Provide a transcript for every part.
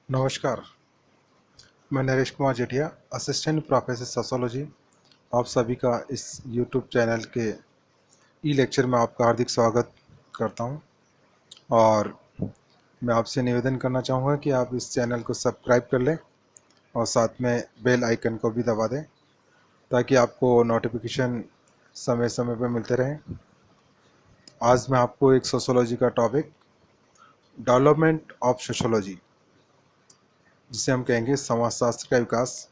नमस्कार। मैं Naresh Kumar जेठिया, assistant professor sociology. आप सभी का इस यूट्यूब चैनल के ई लेक्चर में आपका हार्दिक स्वागत करता हूं। और मैं आपसे निवेदन करना चाहूँगा कि आप इस चैनल को सब्सक्राइब कर लें और साथ में बेल आइकन को भी दबा दें ताकि आपको नोटिफिकेशन समय समय पर मिलते रहें। आज मैं आपको एक सोशियोलॉजी का टॉपिक, डेवलपमेंट ऑफ सोशियोलॉजी, जिसे हम कहेंगे समाजशास्त्र का विकास,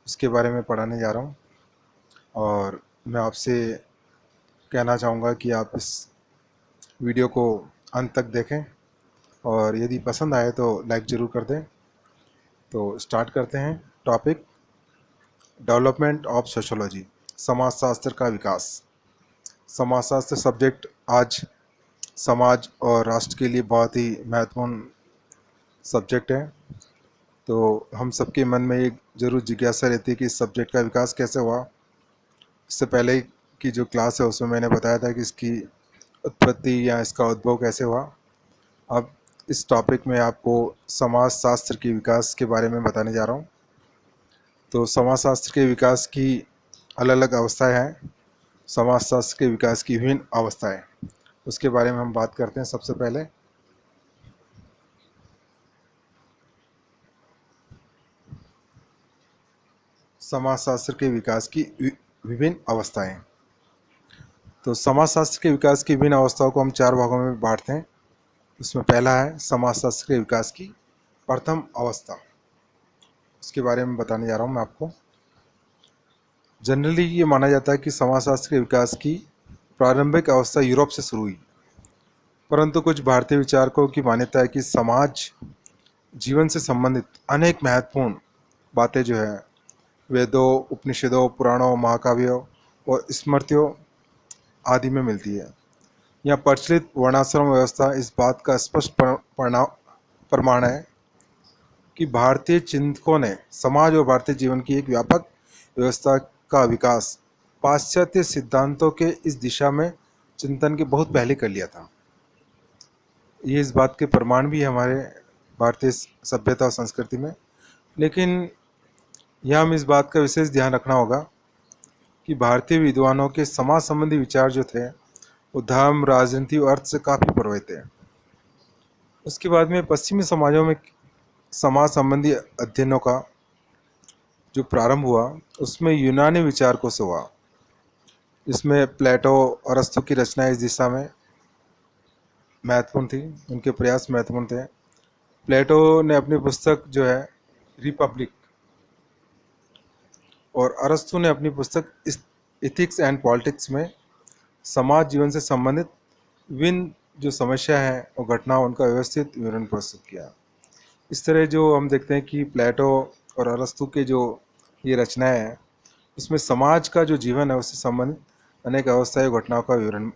उसके बारे में पढ़ाने जा रहा हूँ। और मैं आपसे कहना चाहूँगा कि आप इस वीडियो को अंत तक देखें और यदि पसंद आए तो लाइक ज़रूर कर दें। तो स्टार्ट करते हैं। टॉपिक, डेवलपमेंट ऑफ सोशियोलॉजी, समाजशास्त्र का विकास। समाजशास्त्र सब्जेक्ट आज समाज और राष्ट्र के लिए बहुत ही महत्वपूर्ण सब्जेक्ट है। तो हम सबके मन में एक ज़रूर जिज्ञासा रहती है कि इस सब्जेक्ट का विकास कैसे हुआ। इससे पहले की जो क्लास है उसमें मैंने बताया था कि इसकी उत्पत्ति या इसका उद्भव कैसे हुआ। अब इस टॉपिक में आपको समाजशास्त्र के विकास के बारे में बताने जा रहा हूँ। तो समाजशास्त्र के विकास की अलग अलग अवस्थाएं हैं। समाजशास्त्र के विकास की विभिन्न अवस्थाएं, उसके बारे में हम बात करते हैं। सबसे पहले समाजशास्त्र के विकास की विभिन्न अवस्थाएं। तो समाजशास्त्र के विकास की विभिन्न अवस्थाओं को हम 4 भागों में बांटते हैं। उसमें पहला है समाजशास्त्र के विकास की प्रथम अवस्था। उसके बारे में बताने जा रहा हूँ मैं आपको। जनरली ये माना जाता है कि समाजशास्त्र के विकास की प्रारंभिक अवस्था यूरोप से शुरू हुई, परंतु कुछ भारतीय विचारकों की मान्यता है कि समाज जीवन से संबंधित अनेक महत्वपूर्ण बातें जो है वेदों, उपनिषदों, पुराणों, महाकाव्यों और स्मृतियों आदि में मिलती है। यह प्रचलित वर्णाश्रम व्यवस्था इस बात का स्पष्ट प्रमाण है कि भारतीय चिंतकों ने समाज और भारतीय जीवन की एक व्यापक व्यवस्था का विकास पाश्चात्य सिद्धांतों के इस दिशा में चिंतन के बहुत पहले कर लिया था। ये इस बात के प्रमाण भी है हमारे भारतीय सभ्यता और संस्कृति में। लेकिन यह हम इस बात का विशेष ध्यान रखना होगा कि भारतीय विद्वानों के समाज संबंधी विचार जो थे वो धर्म, राजनीति और अर्थ से काफ़ी प्रभावित थे। उसके बाद में पश्चिमी समाजों में समाज संबंधी अध्ययनों का जो प्रारंभ हुआ उसमें यूनानी विचारकों से हुआ। इसमें प्लेटो और अरस्तु की रचनाएं इस दिशा में महत्वपूर्ण थी, उनके प्रयास महत्वपूर्ण थे। प्लेटो ने अपनी पुस्तक जो है रिपब्लिक और अरस्तु ने अपनी पुस्तक इथिक्स एंड पॉलिटिक्स में समाज जीवन से संबंधित विभिन्न जो समस्या है और घटनाओं उनका व्यवस्थित विवरण प्रस्तुत किया। इस तरह जो हम देखते हैं कि प्लेटो और अरस्तु के जो ये रचनाएं हैं इसमें समाज का जो जीवन है उससे संबंधित अनेक अवस्थाएं और घटनाओं का विवरण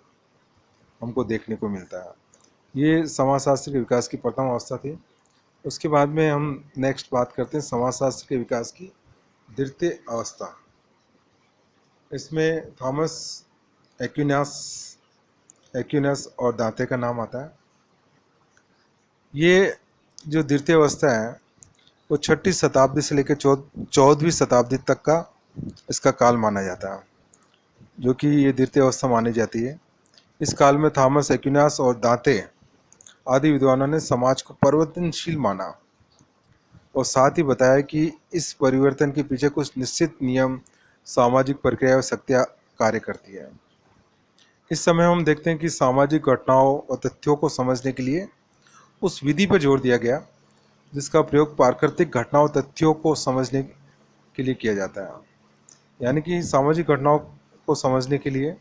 हमको देखने को मिलता है। ये समाजशास्त्र के विकास की प्रथम अवस्था थी। उसके बाद में हम नेक्स्ट बात करते हैं समाजशास्त्र के विकास की द्वितीय अवस्था। इसमें थॉमस एक्विनस और दांते का नाम आता है। ये जो द्वितीय अवस्था है वो 6वीं शताब्दी से लेकर 14वीं शताब्दी तक का इसका काल माना जाता है, जो कि ये द्वितीय अवस्था मानी जाती है। इस काल में थॉमस एक्विनास और दांते आदि विद्वानों ने समाज को परिवर्तनशील माना और साथ ही बताया कि इस परिवर्तन के पीछे कुछ निश्चित नियम, सामाजिक प्रक्रिया और शक्तियाँ कार्य करती है। इस समय हम देखते हैं कि सामाजिक घटनाओं और तथ्यों को समझने के लिए उस विधि पर जोर दिया गया जिसका प्रयोग प्राकृतिक घटनाओं तथ्यों को समझने के लिए किया जाता है। यानी कि सामाजिक घटनाओं को समझने के लिए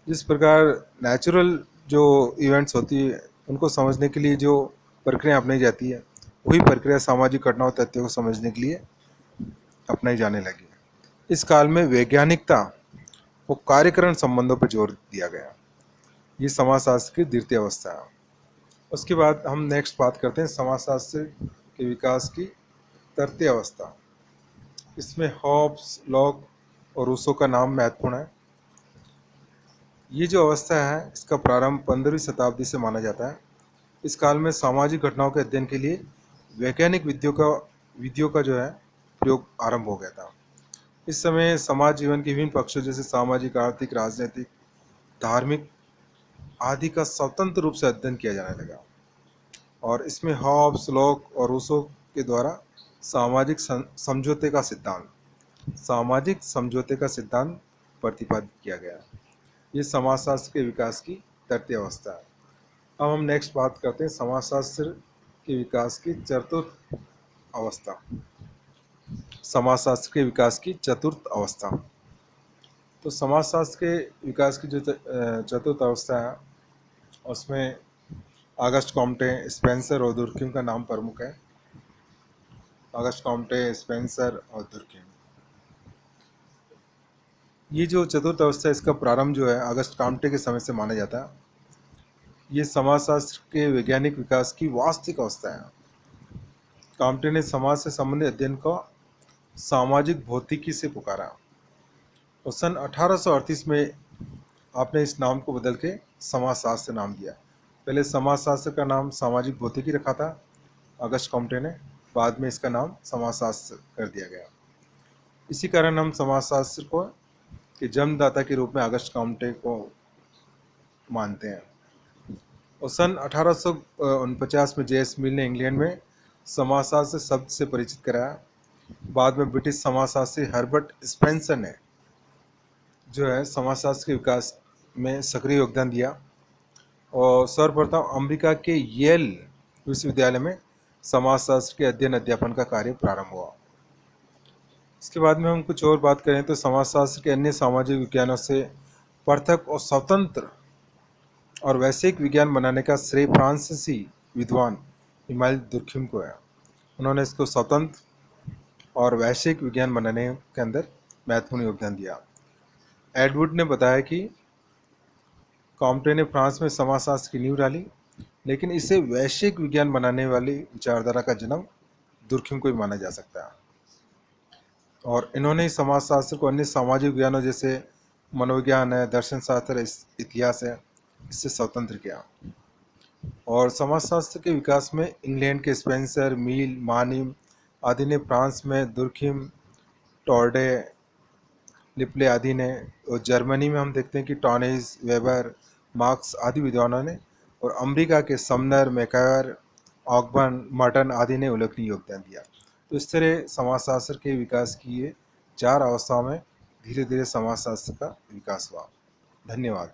जिस प्रकार नेचुरल जो इवेंट्स होती है उनको समझने के लिए जो प्रक्रिया अपनाई जाती है वही प्रक्रिया सामाजिक घटनाओं तथ्यों को समझने के लिए अपनाई जाने लगी। इस काल में वैज्ञानिकता और कार्यकरण संबंधों पर जोर दिया गया। ये समाजशास्त्र की द्वितीय अवस्था है। उसके बाद हम नेक्स्ट बात करते हैं समाजशास्त्र के विकास की तृतीय अवस्था। इसमें हॉब्स, लॉक और रूसो का नाम महत्वपूर्ण है। ये जो अवस्था है इसका प्रारंभ 15वीं शताब्दी से माना जाता है। इस काल में सामाजिक घटनाओं के अध्ययन के लिए वैज्ञानिक विधियों का जो है प्रयोग आरंभ हो गया था। इस समय समाज जीवन के विभिन्न पक्षों जैसे सामाजिक, आर्थिक, राजनीतिक, धार्मिक आदि का स्वतंत्र रूप से अध्ययन किया जाने लगा और इसमें हॉब्स, लॉक और रूसो के द्वारा सामाजिक समझौते का सिद्धांत प्रतिपादित किया गया। ये समाजशास्त्र के विकास की तृतीय अवस्था है। अब हम नेक्स्ट बात करते हैं समाजशास्त्र के विकास की चतुर्थ अवस्था। समाजशास्त्र के विकास की चतुर्थ अवस्था। तो समाजशास्त्र के विकास की जो चतुर्थ अवस्था है उसमें ऑगस्ट कॉम्टे, स्पेंसर और दुर्किम का नाम प्रमुख है। ऑगस्ट कॉम्टे, स्पेंसर और दुर्किम। ये जो चतुर्थ अवस्था है इसका प्रारंभ जो है ऑगस्ट कॉम्टे के समय से माना जाता है। ये समाजशास्त्र के वैज्ञानिक विकास की वास्तविक अवस्था है। कॉम्टे ने समाज से संबंधित अध्ययन को सामाजिक भौतिकी से पुकारा और सन 1838 में आपने इस नाम को बदल के समाजशास्त्र नाम दिया। पहले समाजशास्त्र का नाम सामाजिक भौतिकी रखा था ऑगस्ट कॉम्टे ने, बाद में इसका नाम समाजशास्त्र कर दिया गया। इसी कारण हम समाजशास्त्र को के जन्मदाता के रूप में ऑगस्ट कॉम्टे को मानते हैं। और सन 1849 में जेएस मिल ने इंग्लैंड में समाजशास्त्र शब्द से परिचित कराया। बाद में ब्रिटिश समाजशास्त्री हर्बर्ट स्पेंसर ने जो है समाजशास्त्र के विकास में सक्रिय योगदान दिया और सर्वप्रथम अमेरिका के येल विश्वविद्यालय में समाजशास्त्र के अध्ययन अध्यापन का कार्य प्रारंभ हुआ। इसके बाद में हम कुछ और बात करें तो समाजशास्त्र के अन्य सामाजिक विज्ञानों से पृथक और स्वतंत्र और वैश्विक विज्ञान बनाने का श्रेय फ्रांसीसी विद्वान इमानुएल दुर्खिम को है। उन्होंने इसको स्वतंत्र और वैश्विक विज्ञान बनाने के अंदर महत्वपूर्ण योगदान दिया। एडवर्ड ने बताया कि कॉम्टे ने फ्रांस में समाजशास्त्र की नींव डाली, लेकिन इसे वैश्विक विज्ञान बनाने वाली विचारधारा का जन्म दुर्खिम को ही माना जा सकता है। और इन्होंने समाजशास्त्र को अन्य सामाजिक विज्ञानों जैसे मनोविज्ञान है, दर्शन शास्त्र, इतिहास है, इससे स्वतंत्र किया। और समाजशास्त्र के विकास में इंग्लैंड के स्पेंसर, मील, मानिम आदि ने, फ्रांस में दुर्खिम, टॉर्डे, लिपले आदि ने, और जर्मनी में हम देखते हैं कि टॉनेज, वेबर, मार्क्स आदि विद्वानों ने, और अमेरिका के समनर, मैकायर, ऑकबर्न, मर्टन आदि ने उल्लेखनीय योगदान दिया। तो इस तरह समाजशास्त्र के विकास की ये 4 अवस्थाओं में धीरे धीरे समाजशास्त्र का विकास हुआ। धन्यवाद।